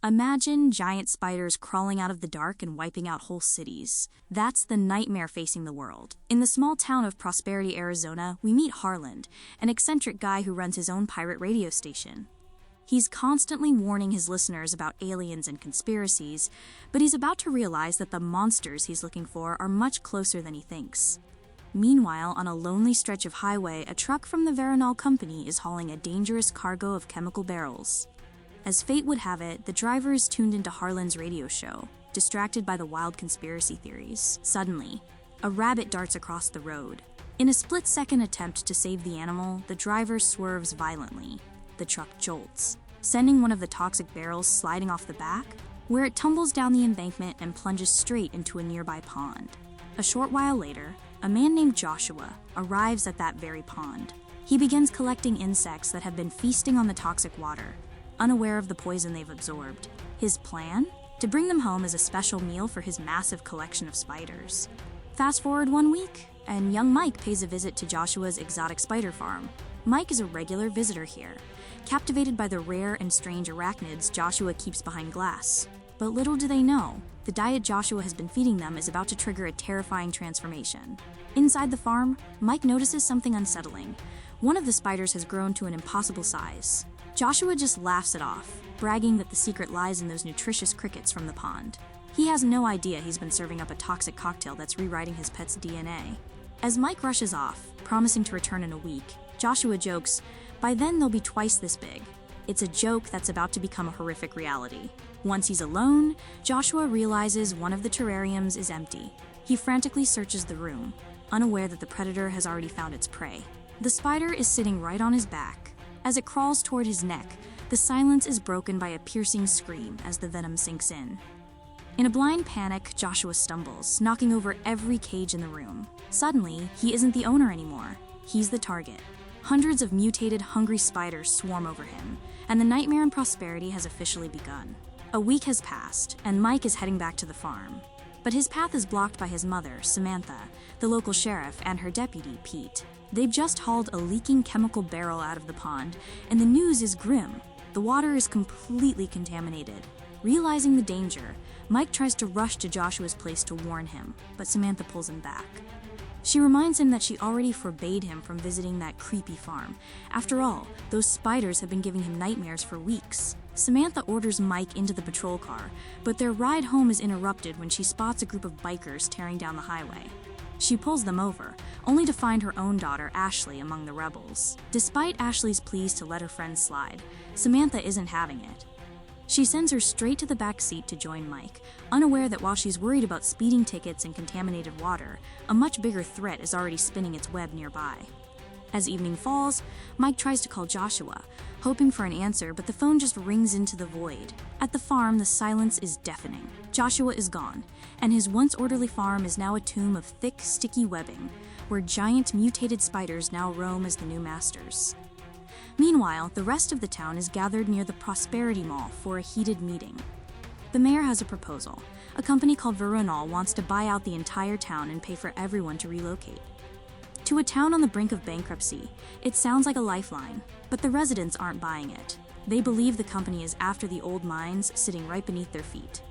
Imagine giant spiders crawling out of the dark and wiping out whole cities. That's the nightmare facing the world. In the small town of Prosperity, Arizona, we meet Harland, an eccentric guy who runs his own pirate radio station. He's constantly warning his listeners about aliens and conspiracies, but he's about to realize that the monsters he's looking for are much closer than he thinks. Meanwhile, on a lonely stretch of highway, a truck from the Veronal Company is hauling a dangerous cargo of chemical barrels. As fate would have it, the driver is tuned into Harland's radio show, distracted by the wild conspiracy theories. Suddenly, a rabbit darts across the road. In a split-second attempt to save the animal, the driver swerves violently. The truck jolts, sending one of the toxic barrels sliding off the back, where it tumbles down the embankment and plunges straight into a nearby pond. A short while later, a man named Joshua arrives at that very pond. He begins collecting insects that have been feasting on the toxic water, unaware of the poison they've absorbed. His plan? To bring them home as a special meal for his massive collection of spiders. Fast forward 1 week, and young Mike pays a visit to Joshua's exotic spider farm. Mike is a regular visitor here, captivated by the rare and strange arachnids Joshua keeps behind glass. But little do they know, the diet Joshua has been feeding them is about to trigger a terrifying transformation. Inside the farm, Mike notices something unsettling. One of the spiders has grown to an impossible size. Joshua just laughs it off, bragging that the secret lies in those nutritious crickets from the pond. He has no idea he's been serving up a toxic cocktail that's rewriting his pet's DNA. As Mike rushes off, promising to return in a week, Joshua jokes, "By then they'll be twice this big." It's a joke that's about to become a horrific reality. Once he's alone, Joshua realizes one of the terrariums is empty. He frantically searches the room, unaware that the predator has already found its prey. The spider is sitting right on his back. As it crawls toward his neck, the silence is broken by a piercing scream as the venom sinks in. In a blind panic, Joshua stumbles, knocking over every cage in the room. Suddenly, he isn't the owner anymore. He's the target. Hundreds of mutated, hungry spiders swarm over him, and the nightmare in Prosperity has officially begun. A week has passed, and Mike is heading back to the farm. But his path is blocked by his mother, Samantha, the local sheriff, and her deputy, Pete. They've just hauled a leaking chemical barrel out of the pond, and the news is grim. The water is completely contaminated. Realizing the danger, Mike tries to rush to Joshua's place to warn him, but Samantha pulls him back. She reminds him that she already forbade him from visiting that creepy farm. After all, those spiders have been giving him nightmares for weeks. Samantha orders Mike into the patrol car, but their ride home is interrupted when she spots a group of bikers tearing down the highway. She pulls them over, only to find her own daughter, Ashley, among the rebels. Despite Ashley's pleas to let her friends slide, Samantha isn't having it. She sends her straight to the back seat to join Mike, unaware that while she's worried about speeding tickets and contaminated water, a much bigger threat is already spinning its web nearby. As evening falls, Mike tries to call Joshua, hoping for an answer, but the phone just rings into the void. At the farm, the silence is deafening. Joshua is gone, and his once orderly farm is now a tomb of thick, sticky webbing, where giant mutated spiders now roam as the new masters. Meanwhile, the rest of the town is gathered near the Prosperity Mall for a heated meeting. The mayor has a proposal. A company called Veronal wants to buy out the entire town and pay for everyone to relocate. To a town on the brink of bankruptcy, it sounds like a lifeline, but the residents aren't buying it. They believe the company is after the old mines sitting right beneath their feet.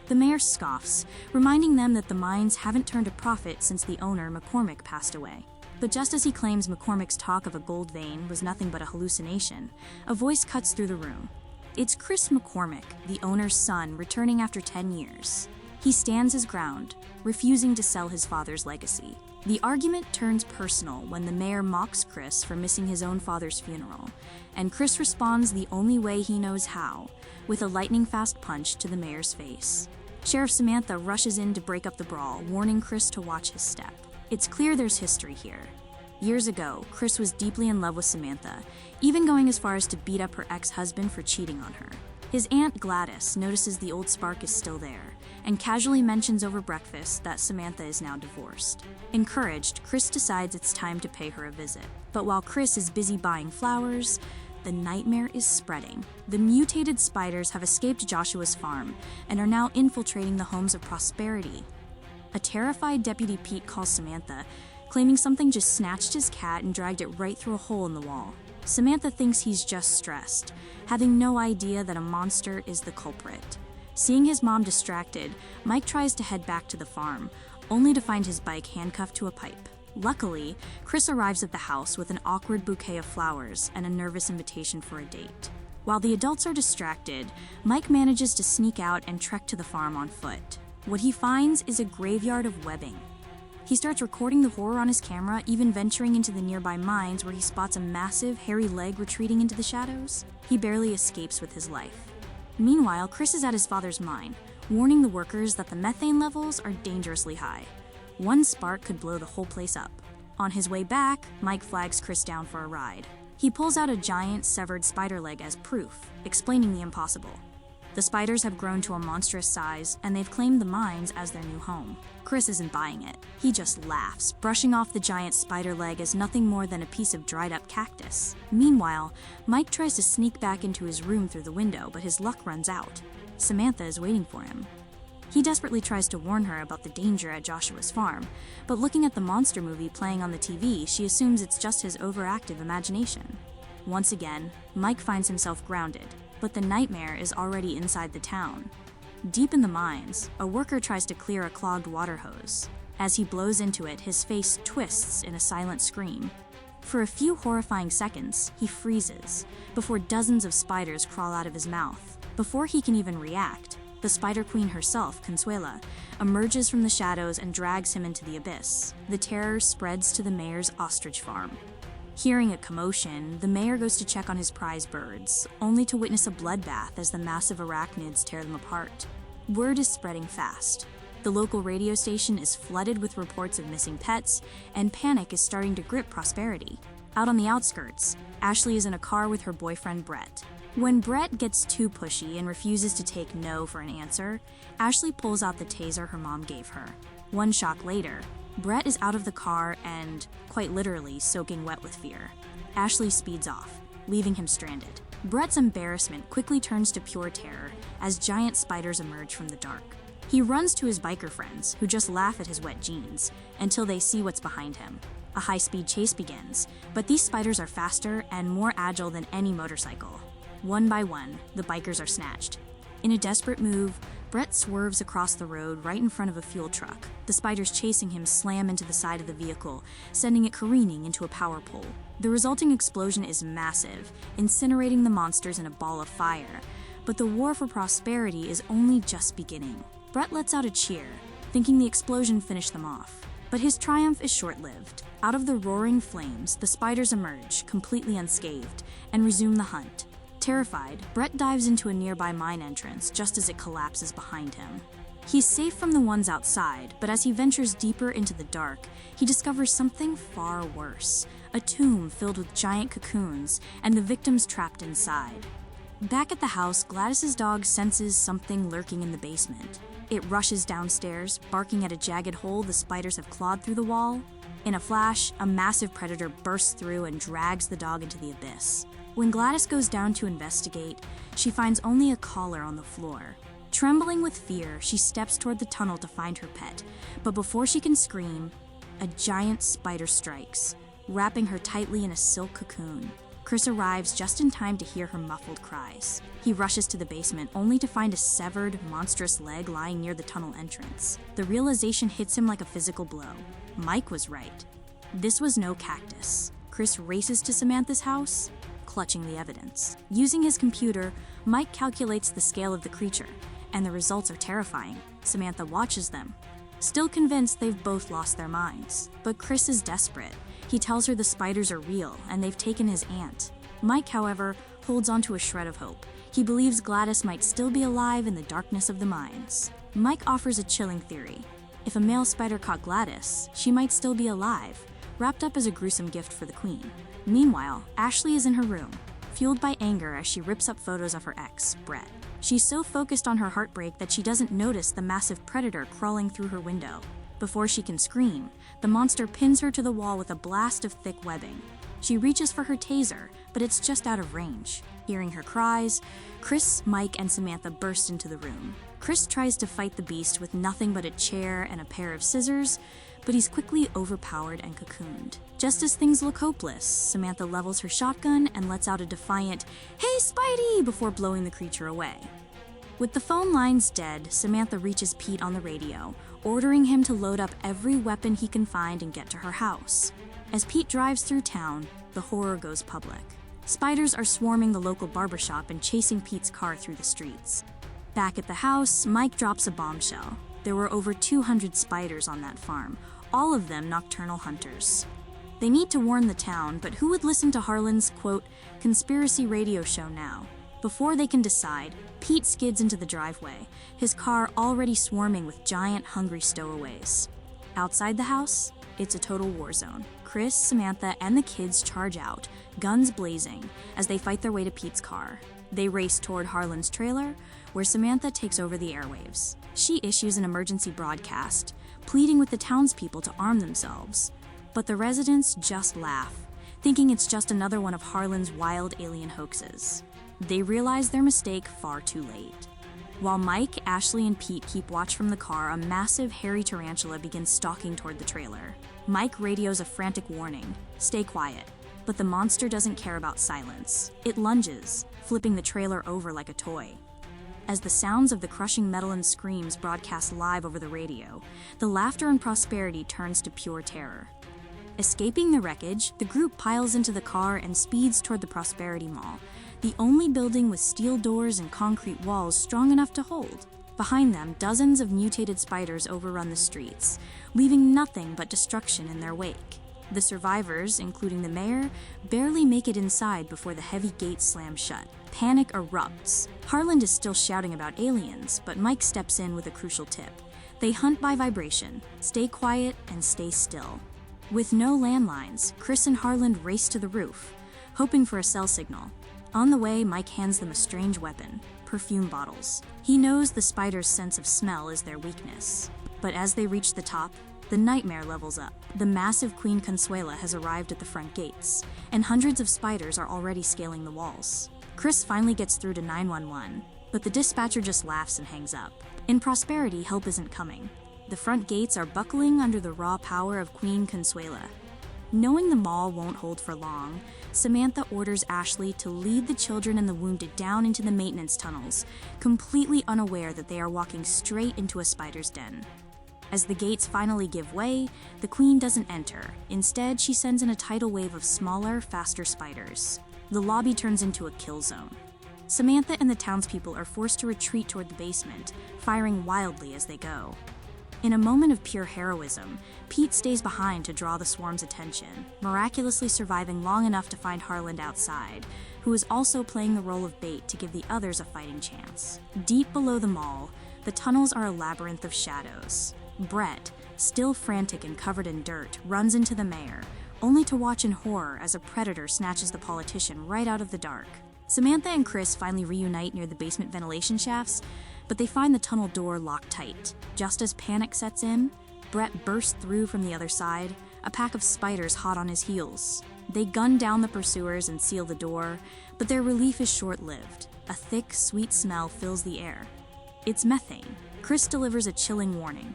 The mayor scoffs, reminding them that the mines haven't turned a profit since the owner, McCormick, passed away. But just as he claims McCormick's talk of a gold vein was nothing but a hallucination, a voice cuts through the room. It's Chris McCormick, the owner's son, returning after 10 years. He stands his ground, refusing to sell his father's legacy. The argument turns personal when the mayor mocks Chris for missing his own father's funeral, and Chris responds the only way he knows how, with a lightning-fast punch to the mayor's face. Sheriff Samantha rushes in to break up the brawl, warning Chris to watch his step. It's clear there's history here. Years ago, Chris was deeply in love with Samantha, even going as far as to beat up her ex-husband for cheating on her. His aunt Gladys notices the old spark is still there, and casually mentions over breakfast that Samantha is now divorced. Encouraged, Chris decides it's time to pay her a visit. But while Chris is busy buying flowers, the nightmare is spreading. The mutated spiders have escaped Joshua's farm and are now infiltrating the homes of Prosperity. A terrified Deputy Pete calls Samantha, claiming something just snatched his cat and dragged it right through a hole in the wall. Samantha thinks he's just stressed, having no idea that a monster is the culprit. Seeing his mom distracted, Mike tries to head back to the farm, only to find his bike handcuffed to a pipe. Luckily, Chris arrives at the house with an awkward bouquet of flowers and a nervous invitation for a date. While the adults are distracted, Mike manages to sneak out and trek to the farm on foot. What he finds is a graveyard of webbing. He starts recording the horror on his camera, even venturing into the nearby mines where he spots a massive, hairy leg retreating into the shadows. He barely escapes with his life. Meanwhile, Chris is at his father's mine, warning the workers that the methane levels are dangerously high. One spark could blow the whole place up. On his way back, Mike flags Chris down for a ride. He pulls out a giant, severed spider leg as proof, explaining the impossible. The spiders have grown to a monstrous size, and they've claimed the mines as their new home. Chris isn't buying it. He just laughs, brushing off the giant spider leg as nothing more than a piece of dried-up cactus. Meanwhile, Mike tries to sneak back into his room through the window, but his luck runs out. Samantha is waiting for him. He desperately tries to warn her about the danger at Joshua's farm, but looking at the monster movie playing on the TV, she assumes it's just his overactive imagination. Once again, Mike finds himself grounded, but the nightmare is already inside the town. Deep in the mines, a worker tries to clear a clogged water hose. As he blows into it, his face twists in a silent scream. For a few horrifying seconds, he freezes, before dozens of spiders crawl out of his mouth. Before he can even react, the Spider Queen herself, Consuela, emerges from the shadows and drags him into the abyss. The terror spreads to the mayor's ostrich farm. Hearing a commotion, the mayor goes to check on his prize birds, only to witness a bloodbath as the massive arachnids tear them apart. Word is spreading fast. The local radio station is flooded with reports of missing pets, and panic is starting to grip Prosperity. Out on the outskirts, Ashley is in a car with her boyfriend Brett. When Brett gets too pushy and refuses to take no for an answer, Ashley pulls out the taser her mom gave her. One shock later, Brett is out of the car and, quite literally, soaking wet with fear. Ashley speeds off, leaving him stranded. Brett's embarrassment quickly turns to pure terror as giant spiders emerge from the dark. He runs to his biker friends, who just laugh at his wet jeans, until they see what's behind him. A high-speed chase begins, but these spiders are faster and more agile than any motorcycle. One by one, the bikers are snatched. In a desperate move, Brett swerves across the road right in front of a fuel truck. The spiders chasing him slam into the side of the vehicle, sending it careening into a power pole. The resulting explosion is massive, incinerating the monsters in a ball of fire. But the war for Prosperity is only just beginning. Brett lets out a cheer, thinking the explosion finished them off. But his triumph is short-lived. Out of the roaring flames, the spiders emerge, completely unscathed, and resume the hunt. Terrified, Brett dives into a nearby mine entrance just as it collapses behind him. He's safe from the ones outside, but as he ventures deeper into the dark, he discovers something far worse. A tomb filled with giant cocoons, and the victims trapped inside. Back at the house, Gladys's dog senses something lurking in the basement. It rushes downstairs, barking at a jagged hole the spiders have clawed through the wall. In a flash, a massive predator bursts through and drags the dog into the abyss. When Gladys goes down to investigate, she finds only a collar on the floor. Trembling with fear, she steps toward the tunnel to find her pet, but before she can scream, a giant spider strikes, wrapping her tightly in a silk cocoon. Chris arrives just in time to hear her muffled cries. He rushes to the basement, only to find a severed, monstrous leg lying near the tunnel entrance. The realization hits him like a physical blow. Mike was right. This was no cactus. Chris races to Samantha's house, clutching the evidence. Using his computer, Mike calculates the scale of the creature, and the results are terrifying. Samantha watches them, still convinced they've both lost their minds. But Chris is desperate. He tells her the spiders are real, and they've taken his aunt. Mike, however, holds onto a shred of hope. He believes Gladys might still be alive in the darkness of the mines. Mike offers a chilling theory. If a male spider caught Gladys, she might still be alive, wrapped up as a gruesome gift for the queen. Meanwhile, Ashley is in her room, fueled by anger as she rips up photos of her ex, Brett. She's so focused on her heartbreak that she doesn't notice the massive predator crawling through her window. Before she can scream, the monster pins her to the wall with a blast of thick webbing. She reaches for her taser, but it's just out of range. Hearing her cries, Chris, Mike, and Samantha burst into the room. Chris tries to fight the beast with nothing but a chair and a pair of scissors, but he's quickly overpowered and cocooned. Just as things look hopeless, Samantha levels her shotgun and lets out a defiant, "Hey, Spidey!" before blowing the creature away. With the phone lines dead, Samantha reaches Pete on the radio, ordering him to load up every weapon he can find and get to her house. As Pete drives through town, the horror goes public. Spiders are swarming the local barbershop and chasing Pete's car through the streets. Back at the house, Mike drops a bombshell. There were over 200 spiders on that farm, all of them nocturnal hunters. They need to warn the town, but who would listen to Harlan's, quote, conspiracy radio show now? Before they can decide, Pete skids into the driveway, his car already swarming with giant, hungry stowaways. Outside the house, it's a total war zone. Chris, Samantha, and the kids charge out, guns blazing, as they fight their way to Pete's car. They race toward Harlan's trailer, where Samantha takes over the airwaves. She issues an emergency broadcast, pleading with the townspeople to arm themselves. But the residents just laugh, thinking it's just another one of Harlan's wild alien hoaxes. They realize their mistake far too late. While Mike, Ashley, and Pete keep watch from the car, a massive hairy tarantula begins stalking toward the trailer. Mike radios a frantic warning, "Stay quiet," but the monster doesn't care about silence. It lunges, flipping the trailer over like a toy. As the sounds of the crushing metal and screams broadcast live over the radio, the laughter and prosperity turns to pure terror. Escaping the wreckage, the group piles into the car and speeds toward the Prosperity Mall, the only building with steel doors and concrete walls strong enough to hold. Behind them, dozens of mutated spiders overrun the streets, leaving nothing but destruction in their wake. The survivors, including the mayor, barely make it inside before the heavy gates slam shut. Panic erupts. Harlan is still shouting about aliens, but Mike steps in with a crucial tip. They hunt by vibration, stay quiet, and stay still. With no landlines, Chris and Harlan race to the roof, hoping for a cell signal. On the way, Mike hands them a strange weapon, perfume bottles. He knows the spider's sense of smell is their weakness. But as they reach the top, the nightmare levels up. The massive Queen Consuela has arrived at the front gates, and hundreds of spiders are already scaling the walls. Chris finally gets through to 911, but the dispatcher just laughs and hangs up. In Prosperity, help isn't coming. The front gates are buckling under the raw power of Queen Consuela. Knowing the mall won't hold for long, Samantha orders Ashley to lead the children and the wounded down into the maintenance tunnels, completely unaware that they are walking straight into a spider's den. As the gates finally give way, the Queen doesn't enter. Instead, she sends in a tidal wave of smaller, faster spiders. The lobby turns into a kill zone. Samantha and the townspeople are forced to retreat toward the basement, firing wildly as they go. In a moment of pure heroism, Pete stays behind to draw the swarm's attention, miraculously surviving long enough to find Harlan outside, who is also playing the role of bait to give the others a fighting chance. Deep below the mall, the tunnels are a labyrinth of shadows. Brett, still frantic and covered in dirt, runs into the mayor, only to watch in horror as a predator snatches the politician right out of the dark. Samantha and Chris finally reunite near the basement ventilation shafts, but they find the tunnel door locked tight. Just as panic sets in, Brett bursts through from the other side, a pack of spiders hot on his heels. They gun down the pursuers and seal the door, but their relief is short-lived. A thick, sweet smell fills the air. It's methane. Chris delivers a chilling warning.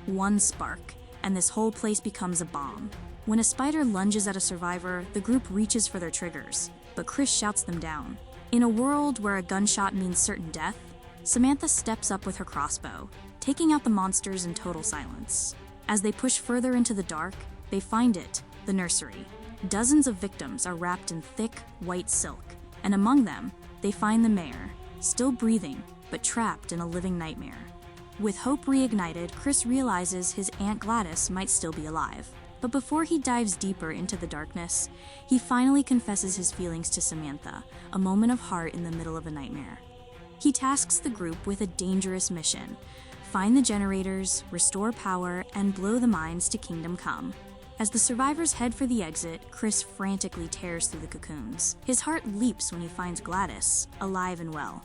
One spark, and this whole place becomes a bomb. When a spider lunges at a survivor, the group reaches for their triggers, but Chris shouts them down. In a world where a gunshot means certain death, Samantha steps up with her crossbow, taking out the monsters in total silence. As they push further into the dark, they find it, the nursery. Dozens of victims are wrapped in thick, white silk, and among them, they find the mayor, still breathing, but trapped in a living nightmare. With hope reignited, Chris realizes his Aunt Gladys might still be alive. But before he dives deeper into the darkness, he finally confesses his feelings to Samantha, a moment of heart in the middle of a nightmare. He tasks the group with a dangerous mission: find the generators, restore power, and blow the mines to Kingdom Come. As the survivors head for the exit, Chris frantically tears through the cocoons. His heart leaps when he finds Gladys, alive and well.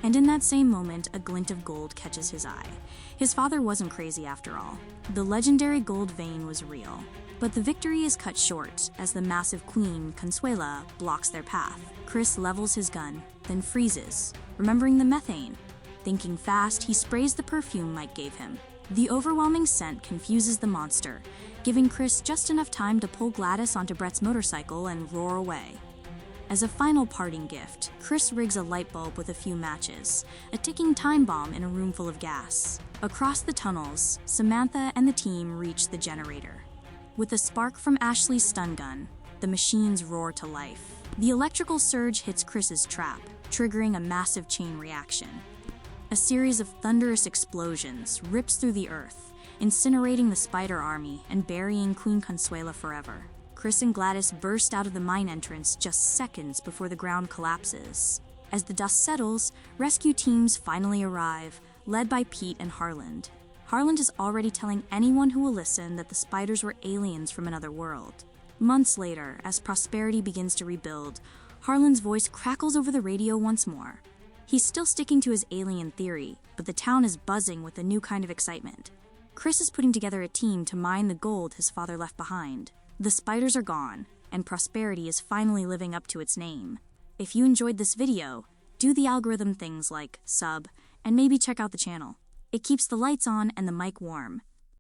And in that same moment, a glint of gold catches his eye. His father wasn't crazy after all. The legendary gold vein was real. But the victory is cut short as the massive Queen, Consuela, blocks their path. Chris levels his gun, then freezes, remembering the methane. Thinking fast, he sprays the perfume Mike gave him. The overwhelming scent confuses the monster, giving Chris just enough time to pull Gladys onto Brett's motorcycle and roar away. As a final parting gift, Chris rigs a light bulb with a few matches, a ticking time bomb in a room full of gas. Across the tunnels, Samantha and the team reach the generator. With a spark from Ashley's stun gun, the machines roar to life. The electrical surge hits Chris's trap, triggering a massive chain reaction. A series of thunderous explosions rips through the earth, incinerating the spider army and burying Queen Consuela forever. Chris and Gladys burst out of the mine entrance just seconds before the ground collapses. As the dust settles, rescue teams finally arrive, led by Pete and Harland. Harland is already telling anyone who will listen that the spiders were aliens from another world. Months later, as Prosperity begins to rebuild, Harland's voice crackles over the radio once more. He's still sticking to his alien theory, but the town is buzzing with a new kind of excitement. Chris is putting together a team to mine the gold his father left behind. The spiders are gone, and Prosperity is finally living up to its name. If you enjoyed this video, do the algorithm things like sub, and maybe check out the channel. It keeps the lights on and the mic warm.